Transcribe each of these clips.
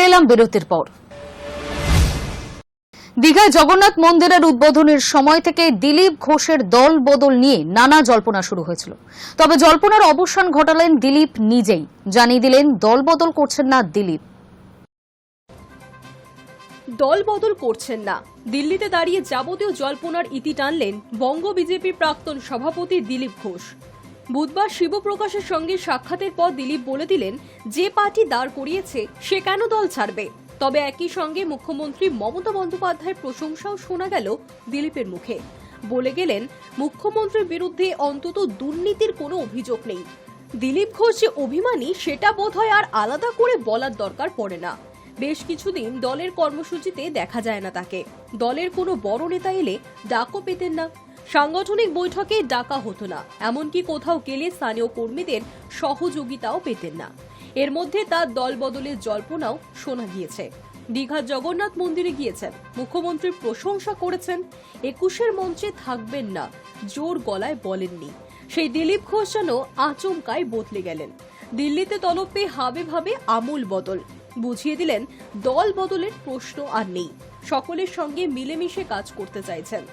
ফিরে এলাম বিরতির পর। দীঘায় জগন্নাথ মন্দিরের উদ্বোধনের সময় থেকে দিলীপ ঘোষের দল বদল নিয়ে নানা জল্পনা শুরু হয়েছিল। তবে জল্পনার অবসান ঘটালেন দিলীপ নিজেই, জানিয়ে দিলেন দল বদল করছেন না দিলীপ। দল বদল করছেন না। দিল্লিতে দাঁড়িয়ে যাবতীয় জল্পনার ইতি টানলেন বঙ্গ বিজেপির প্রাক্তন সভাপতি দিলীপ ঘোষ। বুধবার শিবপ্রকাশের সঙ্গে সাক্ষাতের পর দিলীপ বলে দিলেন, যে পার্টি দাঁড় করিয়েছে সে কেন দল ছাড়বে। তবে একই সঙ্গে মুখ্যমন্ত্রী মমতা বন্দ্যোপাধ্যায়ের প্রশংসাও শোনা গেল দিলীপের মুখে। বলে গেলেন, মুখ্যমন্ত্রীর বিরুদ্ধে অন্তত দুর্নীতির কোনো অভিযোগ নেই। দিলীপ ঘোষ যে অভিমানী সেটা বোধহয় আর আলাদা করে বলার দরকার পড়ে না। বেশ কিছুদিন দলের কর্মসূচিতে দেখা যায় না তাকে। দলের কোনো বড় নেতা এলে ডাকও পেতেন না, সাংগঠনিক বৈঠকে ডাকা হতো না, এমনকি কোথাও গেলে স্থানীয় কর্মীদের সহযোগিতাও পেতেন না। এর মধ্যে তার দল বদলের জল্পনাও শোনা গিয়েছে। দীঘার জগন্নাথ মন্দিরে গিয়েছেন, মুখ্যমন্ত্রীর প্রশংসা করেছেন, 21-এর মঞ্চে থাকবেন না জোর গলায় বলেননি। সেই দিলীপ ঘোষ যেন আচমকায় বদলে গেলেন। দিল্লিতে তলব পেয়ে হাবে ভাবে আমূল বদল। বুঝিয়ে দিলেন, দল বদলের প্রশ্ন আর নেই, সকলের সঙ্গে মিলেমিশে কাজ করতে চাইছেন।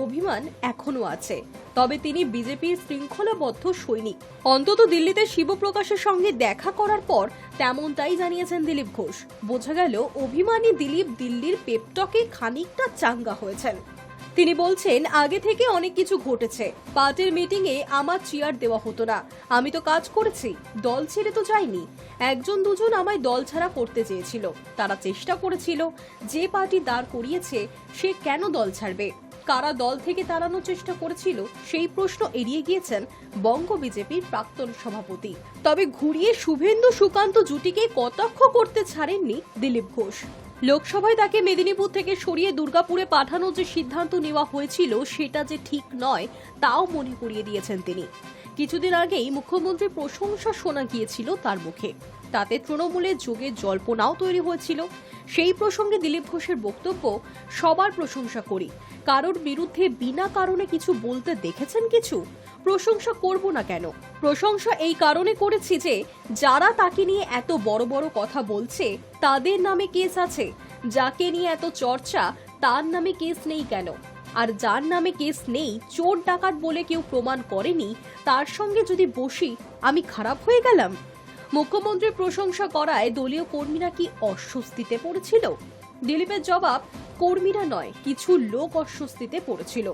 অভিমান এখনো আছে, তবে তিনি বিজেপির শৃঙ্খলাবদ্ধ সৈনিক। অন্তত দিল্লিতে শিবপ্রকাশের সঙ্গে দেখা করার পর তেমনটাই জানিয়েছেন দিলীপ ঘোষ। বোঝা গেল অভিমানী দিলীপ দিল্লির পেপটকে খানিকটা চাঙ্গা হয়েছেন। তিনি বলছেন, আগে থেকে অনেক কিছু ঘটেছে। পার্টির মিটিংয়ে আমার চেয়ার দেওয়া হতো না, আমি তো কাজ করেছি, দল ছেড়ে তো যাইনি। একজন দুজন আমায় দল ছাড়া করতে চেয়েছিল, তারা চেষ্টা করেছিল, যে পার্টি দাঁড় করিয়েছে সে কেন দল ছাড়বে। কারা দল থেকে তাড়ানোর চেষ্টা করেছিল সেই প্রশ্ন এড়িয়ে গিয়েছেন বঙ্গ বিজেপির প্রাক্তন সভাপতি। তবে ঘুরিয়ে শুভেন্দু সুকান্ত জুটিকে কটাক্ষ করতে ছাড়েননি দিলীপ ঘোষ। লোকসভায় তাকে মেদিনীপুর থেকে সরিয়ে দুর্গাপুরে পাঠানোর যে সিদ্ধান্ত নেওয়া হয়েছিল সেটা যে ঠিক নয় তাও মনে করিয়ে দিয়েছেন তিনি। কিছুদিন আগেই মুখ্যমন্ত্রীর প্রশংসা শোনা গিয়েছিল তার মুখে, তাতে তৃণমূলের যোগের জল্পনাও তৈরি হয়েছিল। সেই প্রসঙ্গে দিলীপ ঘোষের বক্তব্য, সবার প্রশংসা করি, কারোর বিরুদ্ধে বিনা কারণে কিছু বলতে দেখেছেন কিছু? প্রশংসা করব না কেন? প্রশংসা এই কারণে করেছি যে যারা তাকে নিয়ে এত বড় বড় কথা বলছে তাদের নামে কেস আছে। যাকে নিয়ে এত চর্চা তার নামে কেস নেই কেন? আর যার নামে কেস নেই, চোর ডাকাত বলে কেউ প্রমাণ করেনি, তার সঙ্গে যদি বসি আমি খারাপ হয়ে গেলাম? মুখ্যমন্ত্রীর প্রশংসা করায় দলীয় কর্মীরা কি অস্বস্তিতে পড়েছিল? দিলীপের জবাব, কর্মীরা নয়, কিছু লোক অস্বস্তিতে পড়েছিল।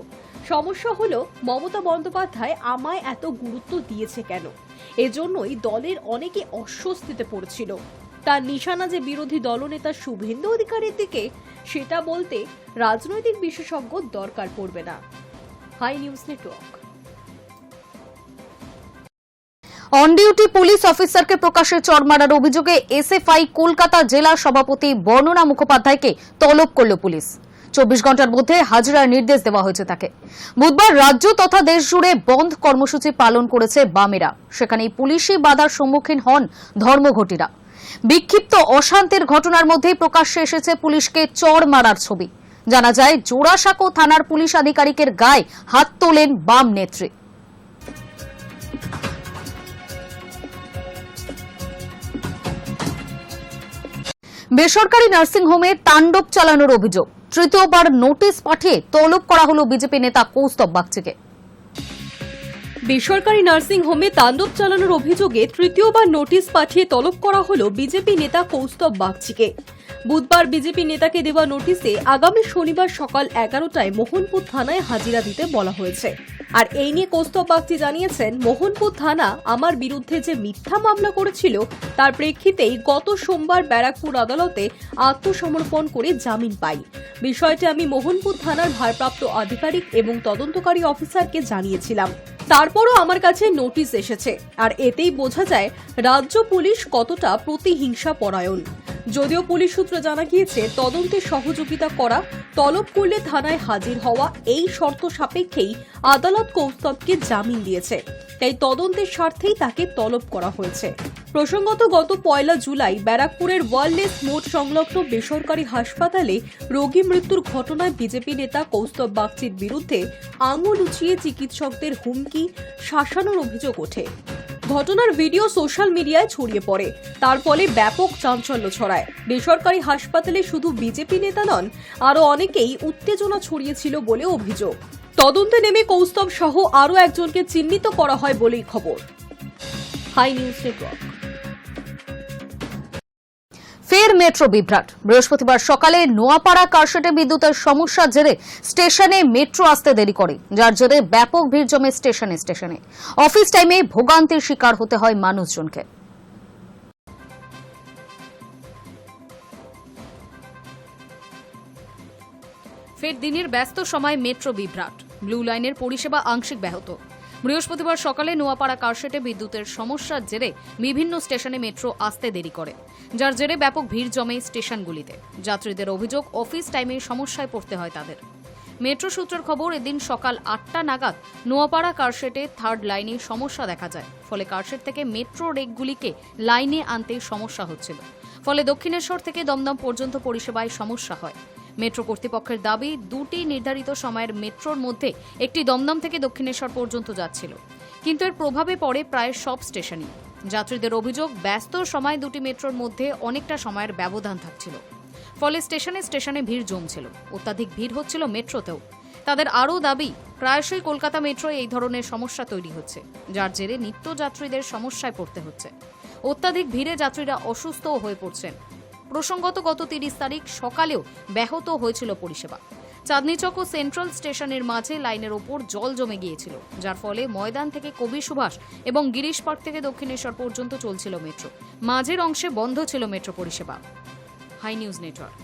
সমস্যা হলো, মমতা বন্দ্যোপাধ্যায় আমায় এত গুরুত্ব দিয়েছে কেন? এজন্যই দলের অনেকে অস্বস্তিতে পড়েছিল। তার নিশানা যে বিরোধী দলনেতা শুভেন্দু অধিকারীর দিকে, সেটা বলতে রাজনৈতিক বিশেষজ্ঞ দরকার পড়বে না। Hi News Network. On duty police অফিসারকে প্রকাশ্যে চড় মারার অভিযোগে এসএফআই কলকাতা জেলা সভাপতি বর্ণনা মুখোপাধ্যায়কে তলব করল পুলিশ। 24 ঘন্টার মধ্যে হাজিরার নির্দেশ দেওয়া হয়েছে তাকে। বুধবার রাজ্য তথা দেশ জুড়ে বন্ধ কর্মসূচি পালন করেছে বামেরা। সেখানেই পুলিশি বাধার সম্মুখীন হন ধর্মঘটিরা। বিক্ষিপ্ত অশান্তির ঘটনার মধ্যেই প্রকাশ্যে এসেছে পুলিশকে চড় মারার ছবি। জানা যায়, জোড়াসাঁকো থানার পুলিশ আধিকারিকের গায়ে হাত তোলেন বাম নেত্রী। বেসরকারি নার্সিংহোমে তাণ্ডব চালানোর অভিযোগ, তৃতীয়বার নোটিশ পাঠিয়ে তলব করা হলো বিজেপি নেতা কৌস্তব বাগচিকে। বেসরকারি নার্সিংহোমে তাণ্ডব চালানোর অভিযোগে তৃতীয়বার নোটিশ পাঠিয়ে তলব করা হলো বিজেপি নেতা কৌস্তব বাগচিকে। বুধবার বিজেপি নেতাকে দেওয়া নোটিশে আগামী শনিবার সকাল 11টায় মোহনপুর থানায় হাজিরা দিতে বলা হয়েছে। আর এই নিয়ে কৌস্তব বাগচি জানিয়েছেন, মোহনপুর থানা আমার বিরুদ্ধে যে মিথ্যা মামলা করেছিল তার প্রেক্ষিতেই গত সোমবার ব্যারাকপুর আদালতে আত্মসমর্পণ করে জামিন পাই। বিষয়টি আমি মোহনপুর থানার ভারপ্রাপ্ত আধিকারিক এবং তদন্তকারী অফিসারকে জানিয়েছিলাম। তারপরও আমার কাছে নোটিশ এসেছে, আর এতেই বোঝা যায় রাজ্য পুলিশ কতটা প্রতিহিংসা পরায়ণ। যদিও পুলিশ সূত্রে জানা গিয়েছে, তদন্তে সহযোগিতা করা, তলব করলে থানায় হাজির হওয়া, এই শর্ত সাপেক্ষেই আদালত কৌস্তবকে জামিন দিয়েছে। তাই তদন্তের স্বার্থেই তাকে তলব করা হয়েছে। প্রসঙ্গত, গত 1 জুলাই ব্যারাকপুরের ওয়ারলেস মোড় সংলগ্ন বেসরকারি হাসপাতালে রোগী মৃত্যুর ঘটনায় বিজেপি নেতা কৌস্তব বাগচির বিরুদ্ধে আঙুল উঁচিয়ে চিকিৎসকদের হুমকি, শাসানোর অভিযোগ ওঠে। ঘটনার ভিডিও সোশ্যাল মিডিয়ায় ছড়িয়ে পড়ে। তার ফলে ব্যাপক চাঞ্চল্য ছড়ায়। বেসরকারি হাসপাতালে শুধু বিজেপি নেতা নন, আরও অনেকেই উত্তেজনা ছড়িয়েছিল বলে অভিযোগ। তদন্তে নেমে কৌস্তব সহ আরও একজনকে চিহ্নিত করা হয় বলেই খবর। Hi News Network. ফের মেট্রো বিভ্রাট। বৃহস্পতিবার সকালে নোয়াপাড়া কারশেডে বিদ্যুতের সমস্যার জেরে স্টেশনে মেট্রো আসতে দেরি করে, যার জেরে ব্যাপক ভিড় জমে স্টেশনে। অফিস টাইমে ভোগান্তির শিকার হতে হয় মানুষজনকে। ফের দিনের ব্যস্ত সময় মেট্রো বিভ্রাট। ব্লু লাইনের পরিষেবা আংশিক ব্যাহত। বৃহস্পতিবার সকালে নোয়াপাড়া কারশেডে বিদ্যুতের সমস্যার জেরে বিভিন্ন স্টেশনে মেট্রো আসতে দেরি করে, যার জেরে ব্যাপক ভিড় জমে স্টেশনগুলিতে। যাত্রীদের অভিযোগ, অফিস টাইমে সমস্যায় পড়তে হয় তাদের। মেট্রো সূত্রের খবর, এদিন সকাল 8টা নাগাদ নোয়াপাড়া কারশেডে থার্ড লাইনে সমস্যা দেখা যায়। ফলে কারশেড থেকে মেট্রো রেকগুলিকে লাইনে আনতে সমস্যা হচ্ছিল। ফলে দক্ষিণেশ্বর থেকে দমদম পর্যন্ত পরিষেবায় সমস্যা হয়। মেট্রো কর্তৃপক্ষের দাবি, দুটি নির্ধারিত সময়ের মেট্রোর মধ্যে একটি দমদম থেকে দক্ষিণেশ্বর পর্যন্ত যাচ্ছিল, কিন্তু এর প্রভাবে পড়ে প্রায় সব স্টেশনই। যাত্রীদের অভিযোগ, ব্যস্ত সময় দুটি মেট্রোর মধ্যে অনেকটা সময়ের ব্যবধান থাকছিল। ফলে স্টেশনে ভিড় জমছিল। অত্যাধিক ভিড় হচ্ছিল মেট্রোতেও। তাদের আরও দাবি, প্রায়শই কলকাতা মেট্রোয় এই ধরনের সমস্যা তৈরি হচ্ছে, যার জেরে নিত্যযাত্রীদের সমস্যায় পড়তে হচ্ছে। অত্যাধিক ভিড়ে যাত্রীরা অসুস্থও হয়ে পড়ছেন। প্রসঙ্গত, গত 30 তারিখ সকালেও ব্যাহত হয়েছিল পরিষেবা। চাঁদনীচক ও সেন্ট্রাল স্টেশনের মাঝে লাইনের ওপর জল জমে গিয়েছিল, যার ফলে ময়দান থেকে কবি সুভাষ এবং গিরিশ পার্ক থেকে দক্ষিণেশ্বর পর্যন্ত চলছিল মেট্রো। মাঝের অংশে বন্ধ ছিল মেট্রো পরিষেবা। Hi News Network.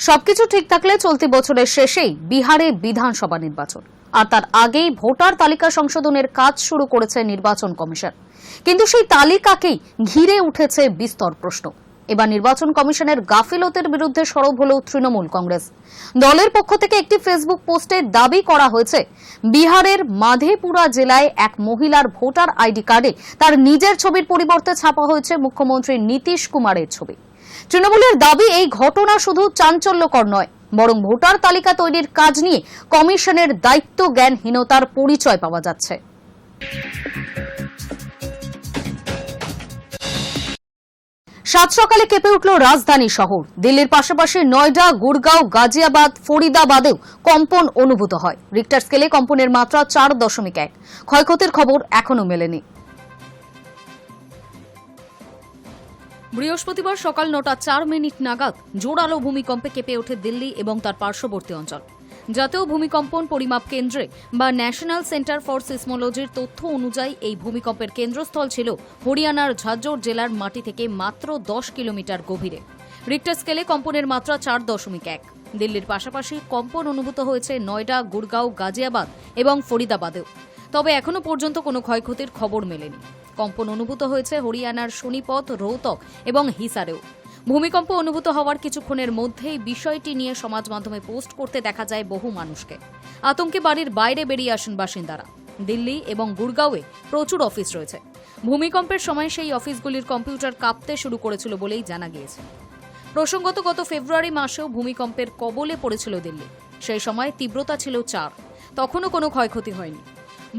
সবকিছু ঠিক থাকলে চলতি বছরের শেষেই বিহারে বিধানসভা নির্বাচন, আর তার আগেই ভোটার তালিকা সংশোধনের কাজ শুরু করেছে নির্বাচন কমিশন। কিন্তু সেই তালিকাকেই ঘিরে উঠেছে বিস্তর প্রশ্ন। এবার নির্বাচন কমিশনের গাফিলতির বিরুদ্ধে সরব হল তৃণমূল কংগ্রেস। দলের পক্ষ থেকে একটি ফেসবুক পোস্টে দাবি করা হয়েছে, বিহারের মাধেপুরা জেলায় এক মহিলার ভোটার আইডি কার্ডে তার নিজের ছবির পরিবর্তে ছাপা হয়েছে মুখ্যমন্ত্রী নীতিশ কুমারের ছবি। তৃণমূলের দাবি, এই ঘটনা শুধু চাঞ্চল্যকর নয়, বরং ভোটার তালিকা তৈরির কাজ নিয়ে কমিশনের দায়িত্ব জ্ঞানহীনতার পরিচয় পাওয়া যাচ্ছে। সাত সকালে কেঁপে উঠল রাজধানী শহর। দিল্লির পাশাপাশি নয়ডা, গুড়গাঁও, গাজিয়াবাদ, ফরিদাবাদেও কম্পন অনুভূত হয়। রিক্টার স্কেলে কম্পনের মাত্রা 4.1। ক্ষয়ক্ষতির খবর এখনো মেলেনি। বৃহস্পতিবার সকাল 9:04 নাগাদ জোরালো ভূমিকম্পে কেঁপে ওঠে দিল্লি এবং তার পার্শ্ববর্তী অঞ্চল। জাতীয় ভূমিকম্পন পরিমাপ কেন্দ্রে বা ন্যাশনাল সেন্টার ফর সিসমোলজির তথ্য অনুযায়ী এই ভূমিকম্পের কেন্দ্রস্থল ছিল হরিয়ানার ঝাজ্জর জেলার মাটি থেকে মাত্র 10 কিলোমিটার গভীরে। রিক্টার স্কেলে কম্পনের মাত্রা 4.1। দিল্লির পাশাপাশি কম্পন অনুভূত হয়েছে নয়ডা, গুড়গাঁও, গাজিয়াবাদ এবং ফরিদাবাদেও। তবে এখনো পর্যন্ত কোনো ক্ষয়ক্ষতির খবর মেলেনি। কম্পন অনুভূত হয়েছে হরিয়ানার সোনিপত, রোহতক এবং হিসারেও। ভূমিকম্প অনুভূত হওয়ার কিছুক্ষণের মধ্যেই বিষয়টি নিয়ে সমাজ মাধ্যমে পোস্ট করতে দেখা যায় বহু মানুষকে। আতঙ্কে বাড়ির বাইরে বেরিয়ে আসেন বাসিন্দারা। দিল্লি এবং গুড়গাঁওয়ে প্রচুর অফিস রয়েছে। ভূমিকম্পের সময় সেই অফিসগুলির কম্পিউটার কাঁপতে শুরু করেছিল বলেই জানা গিয়েছে। প্রসঙ্গত, গত ফেব্রুয়ারি মাসেও ভূমিকম্পের কবলে পড়েছিল দিল্লি। সেই সময় তীব্রতা ছিল 4। তখনও কোনো ক্ষয়ক্ষতি হয়নি।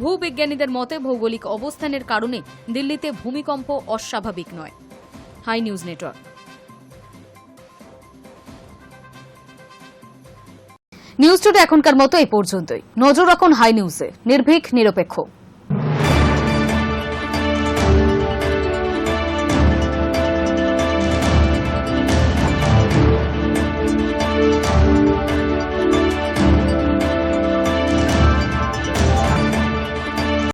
ভূবিজ্ঞানীদের মতে, ভৌগোলিক অবস্থানের কারণে দিল্লিতে ভূমিকম্প অস্বাভাবিক নয়। Hi News Network. News Today এখনকার মতো এই পর্যন্তই। নজর রাখুন হাই নিউজে। নির্ভীক, নিরপেক্ষ।